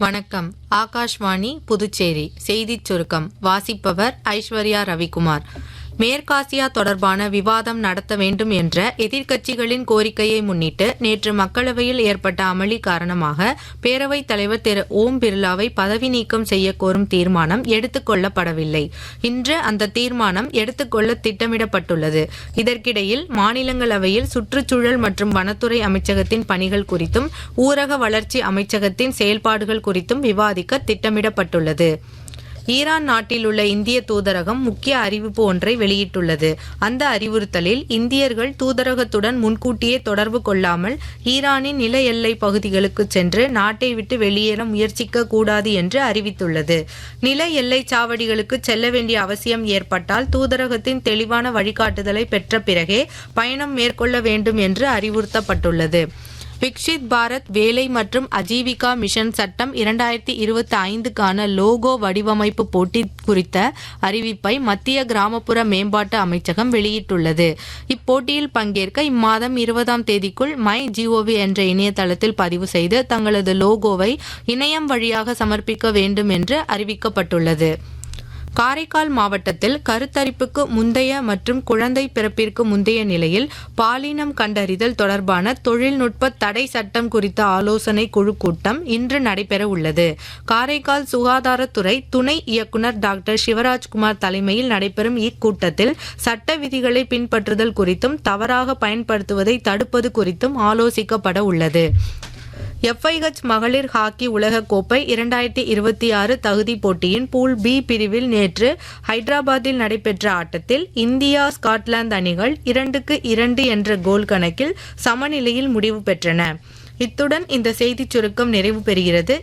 வணக்கம். ஆகாஷ்வாணி புதுச்சேரி செய்திச் சுருக்கம் வாசிப்பவர் ஐஸ்வர்யா ரவிக்குமார். மேற்காசியா தொடர்பான விவாதம் நடத்த வேண்டும் என்ற எதிர்க்கட்சிகளின் கோரிக்கையை முன்னிட்டு நேற்று மக்களவையில் ஏற்பட்ட அமளி காரணமாக பேரவைத் தலைவர் திரு ஓம் பிர்லாவை பதவி நீக்கம் செய்ய கோரும் தீர்மானம் எடுத்துக் கொள்ளப்படவில்லை. இன்று அந்த தீர்மானம் எடுத்துக்கொள்ள திட்டமிடப்பட்டுள்ளது. இதற்கிடையில் மாநிலங்களவையில் சுற்றுச்சூழல் மற்றும் வனத்துறை அமைச்சகத்தின் பணிகள் குறித்தும் ஊரக வளர்ச்சி அமைச்சகத்தின் செயல்பாடுகள் குறித்தும் விவாதிக்க திட்டமிடப்பட்டுள்ளது. ஈரான் நாட்டில் உள்ள இந்திய தூதரகம் முக்கிய அறிவிப்பு ஒன்றை வெளியிட்டுள்ளது. அந்த அறிவுறுத்தலில் இந்தியர்கள் தூதரகத்துடன் முன்கூட்டியே தொடர்பு கொள்ளாமல் ஈரானின் நில எல்லை பகுதிகளுக்கு சென்று நாட்டை விட்டு வெளியேற முயற்சிக்க கூடாது என்று அறிவித்துள்ளது. நில எல்லை சாவடிகளுக்கு செல்ல வேண்டிய அவசியம் ஏற்பட்டால் தூதரகத்தின் தெளிவான வழிகாட்டுதலை பெற்ற பிறகே பயணம் மேற்கொள்ள வேண்டும் என்று அறிவுறுத்தப்பட்டுள்ளது. விக்ஷித் பாரத் வேலை மற்றும் அஜீவிகா மிஷன் சட்டம் 2025க்கான லோகோ வடிவமைப்பு போட்டி குறித்த அறிவிப்பை மத்திய கிராமப்புற மேம்பாட்டு அமைச்சகம் வெளியிட்டுள்ளது. இப்போட்டியில் பங்கேற்க இம்மாதம் 20ஆம் தேதிக்குள் மை.gov என்ற இணையதளத்தில் பதிவு செய்து தங்களது லோகோவை இணையம் வழியாக சமர்ப்பிக்க வேண்டும் என்று அறிவிக்கப்பட்டுள்ளது. காரைக்கால் மாவட்டத்தில் கருத்தரிப்புக்கு முந்தைய மற்றும் குழந்தை பிறப்பிற்கு முந்தைய நிலையில் பாலினம் கண்டறிதல் தொடர்பான தொழில்நுட்ப தடை சட்டம் குறித்த ஆலோசனை குழு கூட்டம் இன்று நடைபெற உள்ளது. காரைக்கால் சுகாதாரத்துறை துணை இயக்குனர் டாக்டர் சிவராஜ்குமார் தலைமையில் நடைபெறும் இக்கூட்டத்தில் சட்ட விதிகளை பின்பற்றுதல் குறித்தும் தவறாக பயன்படுத்துவதை தடுப்பது குறித்தும் ஆலோசிக்கப்பட உள்ளது. FIH மகளிர் ஹாக்கி உலக கோப்பை 2026 தகுதி போட்டியின் பூல் பி பிரிவில் நேற்று ஹைதராபாத்தில் நடைபெற்ற ஆட்டத்தில் இந்தியா ஸ்காட்லாந்து அணிகள் 2-2 என்ற கோல் கணக்கில் சமநிலையில் முடிவு பெற்றன. இத்துடன் இந்த செய்திச் சுருக்கம் நிறைவு பெறுகிறது.